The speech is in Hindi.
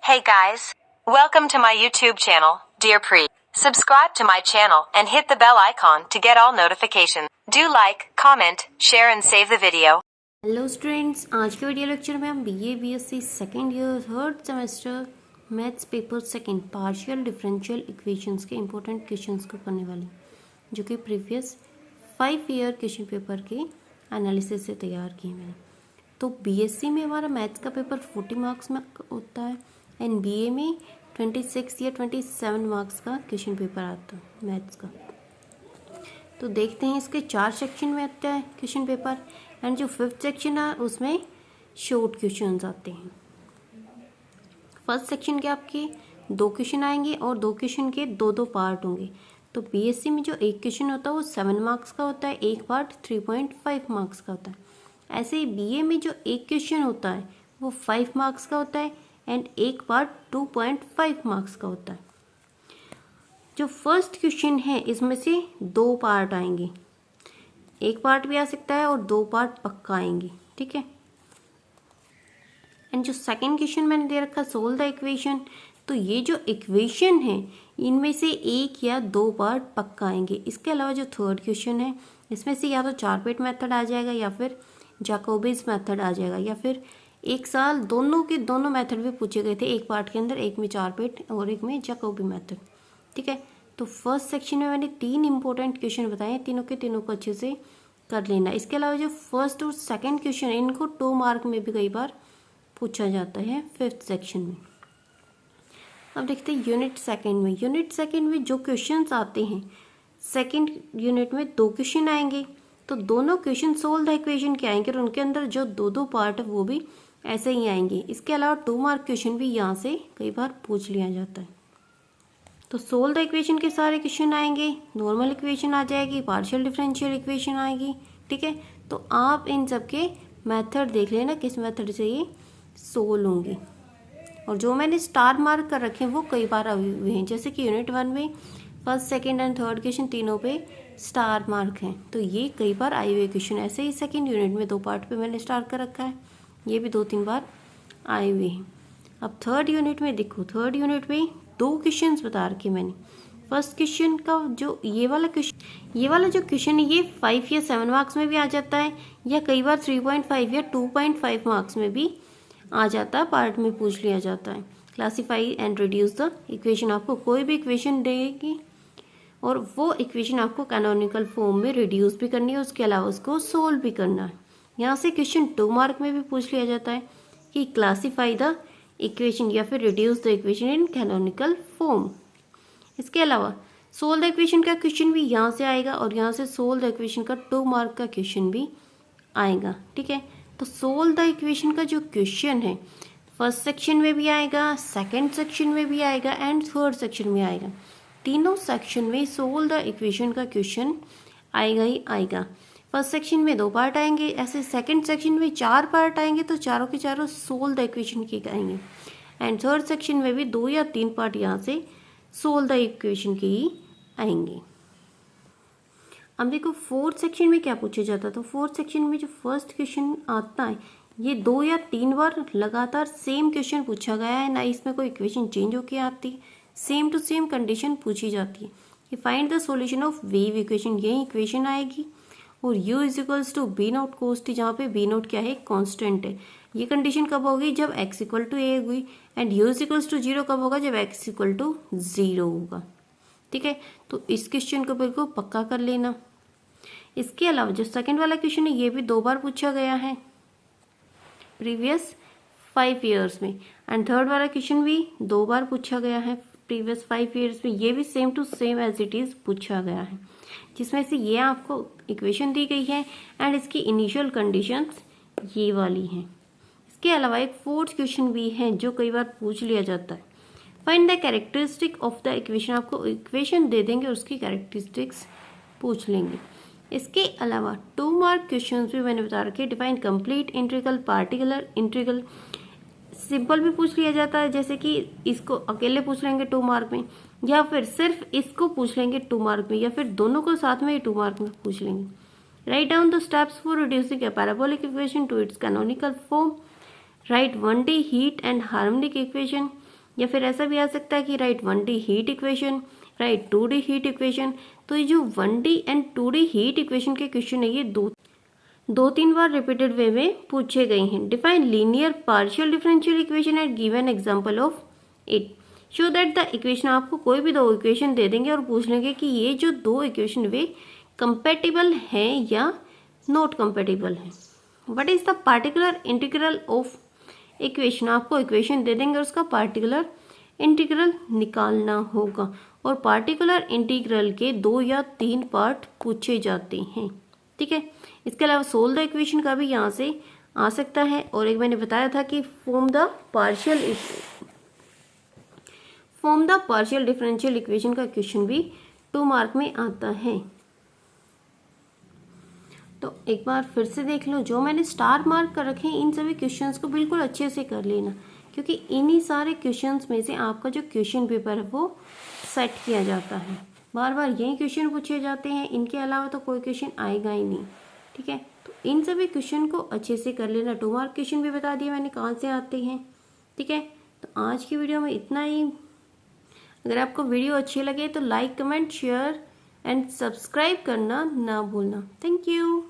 Hey guys, welcome to my YouTube channel, Dear Pre. Subscribe to my channel and hit the bell icon to get all notifications. Do like, comment, share and save the video. Hello students, आज के वीडियो लेक्चर में हम BA BSc second year third semester maths paper second partial differential equations के इंपॉर्टेंट क्वेश्चंस को करने वाले जो कि प्रीवियस 5 ईयर क्वेश्चन पेपर के एनालिसिस से तैयार किए मैंने। तो बीएससी में हमारा मैथ्स का पेपर 40 मार्क्स में होता है एंड बीए में 26 या 27 मार्क्स का क्वेश्चन पेपर आता है मैथ्स का। तो देखते हैं इसके 4 सेक्शन में आता है क्वेश्चन पेपर एंड जो 5th सेक्शन है उसमें शॉर्ट क्वेश्चंस आते हैं। फर्स्ट सेक्शन के आपके 2 क्वेश्चन आएंगे और 2 क्वेश्चन के 2 पार्ट होंगे। तो बीएससी में जो एक क्वेश्चन होता है वो 7 मार्क्स का होता है, एक पार्ट 3.5 मार्क्स का होता है। ऐसे ही बीए में जो एक क्वेश्चन होता है वो 5 मार्क्स का होता है एंड एक पार्ट 2.5 मार्क्स का होता है। जो फर्स्ट क्वेश्चन है इसमें से 2 पार्ट आएंगे, एक पार्ट भी आ सकता है और 2 पार्ट पक्का आएंगे, ठीक है। एंड जो सेकंड क्वेश्चन मैंने दे रखा सोल्व द इक्वेशन, तो ये जो इक्वेशन है इनमें से एक या 2 पार्ट पक्का आएंगे। इसके अलावा जो थर्ड क्वेश्चन है इसमें से या तो 4 पेट मेथड आ जाएगा या फिर जैकोबीज मेथड आ जाएगा या फिर एक साल दोनों के दोनों मेथड भी पूछे गए थे, एक पार्ट के अंदर, एक में 4 पेट और एक में जैकोबी मेथड, ठीक है। तो फर्स्ट सेक्शन में मैंने 3 इंपॉर्टेंट क्वेश्चन बताए, तीनों के तीनों को अच्छे से कर लेना। इसके अलावा जो फर्स्ट और सेकंड क्वेश्चन है इनको 2 मार्क में भी कई बार पूछा जाता है 5th सेक्शन में। अब देखते हैं यूनिट सेकंड में। यूनिट सेकंड में जो क्वेश्चंस आते हैं, सेकंड यूनिट में 2 क्वेश्चन आएंगे, तो दोनों क्वेश्चन सोल्व द इक्वेशन के आएंगे और उनके अंदर जो 2 पार्ट है वो भी ऐसे ही आएंगे। इसके अलावा 2 मार्क क्वेश्चन भी यहाँ से कई बार पूछ लिया जाता है। तो सोल्व द इक्वेशन के सारे क्वेश्चन आएंगे, नॉर्मल इक्वेशन आ जाएगी, पार्शियल डिफरेंशियल इक्वेशन आएगी, ठीक है। तो आप इन सब के मेथड देख लेना किस मेथड से ये सोल्व होंगे। और जो मैंने स्टार मार्क कर रखे हैं वो कई बार आए हुए हैं, जैसे कि यूनिट 1 में first second and third question तीनों पे स्टार मार्क हैं, तो ये कई बार आए हुए क्वेश्चन। ऐसे ही सेकेंड यूनिट में 2 पार्ट पे मैंने स्टार कर रखा है, ये भी 2-3 बार आए हुए हैं। अब थर्ड यूनिट में देखो, थर्ड यूनिट में 2 क्वेश्चंस बता रखे मैंने। फर्स्ट क्वेश्चन का जो ये वाला जो क्वेश्चन है ये 5 या 7 मार्क्स में भी आ जाता है या कई बार 3.5 या 2.5 मार्क्स में भी आ जाता है, पार्ट में पूछ लिया जाता है। Classify and reduce the equation, आपको कोई भी इक्वेशन देगी और वो इक्वेशन आपको कैनोनिकल फॉर्म में रिड्यूस भी करनी है, उसके अलावा उसको सोल्व भी करना है। यहाँ से क्वेश्चन 2 मार्क में भी पूछ लिया जाता है कि क्लासीफाई द इक्वेशन या फिर reduce the equation in canonical form. इसके अलावा सोल्व द इक्वेशन का क्वेश्चन भी यहाँ से आएगा और यहाँ से सोल्व द इक्वेशन का 2 मार्क का क्वेश्चन भी आएगा, ठीक है। तो सोल्व द इक्वेशन का जो क्वेश्चन है फर्स्ट सेक्शन में भी आएगा, सेकेंड सेक्शन में भी आएगा एंड थर्ड सेक्शन में आएगा। तीनों सेक्शन में सोल्व द इक्वेशन का क्वेश्चन आएगा ही आएगा। फर्स्ट सेक्शन में 2 पार्ट आएंगे, ऐसे सेकंड सेक्शन में 4 पार्ट आएंगे, तो चारों के चारों सोल्व द इक्वेशन के आएंगे एंड थर्ड सेक्शन में भी 2 या 3 पार्ट यहाँ से सोल्व द इक्वेशन के ही आएंगे। अब देखो फोर्थ सेक्शन में क्या पूछा जाता है। तो फोर्थ सेक्शन में जो फर्स्ट क्वेश्चन आता है ये 2 या 3 बार लगातार सेम क्वेश्चन पूछा गया है, ना इसमें कोई इक्वेशन चेंज होके आती, सेम टू सेम कंडीशन पूछी जाती है कि find the solution of wave equation, यही इक्वेशन आएगी। और u equals to B naught cos T, जहाँ पे बी नोट क्या है, कांस्टेंट है। ये कंडीशन कब होगी, जब x इक्वल टू ए हुई एंड u इजिकल्स टू 0 कब होगा, जब x इक्वल टू 0 होगा, ठीक है। तो इस क्वेश्चन को बिल्कुल पक्का कर लेना। इसके अलावा जो सेकंड वाला क्वेश्चन है ये भी 2 बार पूछा गया है प्रीवियस 5 ईयर्स में एंड थर्ड वाला क्वेश्चन भी 2 बार पूछा गया है प्रीवियस 5 ईयर्स में। ये भी same to same as it is पूछा गया है, जिसमें से ये आपको इक्वेशन दी गई है एंड इसकी इनिशियल कंडीशंस ये वाली हैं। इसके अलावा एक फोर्थ क्वेश्चन भी है जो कई बार पूछ लिया जाता है, find the characteristic of the equation. आपको इक्वेशन दे देंगे और उसकी कैरेक्टरिस्टिक्स पूछ लेंगे। इसके अलावा 2 मार्क क्वेश्चंस भी मैंने बता रखे, define complete integral, particular integral. Simple भी पूछ लिया जाता है, जैसे कि इसको अकेले पूछ लेंगे 2 मार्क में, या फिर सिर्फ इसको पूछ लेंगे 2 मार्क में, या फिर दोनों को साथ में 2 मार्क में पूछ लेंगे। Write down the steps for reducing a parabolic equation two it's canonical form. Right 1D heat and harmonic equation. या फिर ऐसा भी आ सकता है कि right 1D heat equation, right 2D heat equation. तो ये जो 1D and 2D heat equation के क्वेश्चन है ये दो तीन बार रिपीटेड वे में पूछे गए हैं। Define linear partial differential equation and give an example of it. Show that the equation, आपको कोई भी दो इक्वेशन दे देंगे और पूछ लेंगे कि ये जो दो इक्वेशन वे कंपेटिबल हैं या नॉट कंपेटिबल हैं। What is the particular integral of equation, आपको इक्वेशन दे देंगे और उसका पार्टिकुलर इंटीग्रल निकालना होगा। और पार्टिकुलर इंटीग्रल के 2 या 3 पार्ट पूछे जाते हैं, ठीक है। इसके अलावा सोल्व द इक्वेशन का भी यहाँ से आ सकता है। और एक मैंने बताया था कि form the partial differential equation का क्वेश्चन भी 2 मार्क में आता है। तो एक बार फिर से देख लो, जो मैंने स्टार मार्क कर रखे हैं इन सभी क्वेश्चंस को बिल्कुल अच्छे से कर लेना, क्योंकि इन्हीं सारे क्वेश्चंस में से आपका जो क्वेश्चन पेपर है वो सेट किया जाता है। बार बार यही क्वेश्चन पूछे जाते हैं, इनके अलावा तो कोई क्वेश्चन आएगा ही नहीं, ठीक है। तो इन सभी क्वेश्चन को अच्छे से कर लेना। 2 मार्क क्वेश्चन भी बता दिए मैंने कहाँ से आते हैं, ठीक है। तो आज की वीडियो में इतना ही। अगर आपको वीडियो अच्छी लगे तो like, comment, share and subscribe करना ना भूलना। Thank you.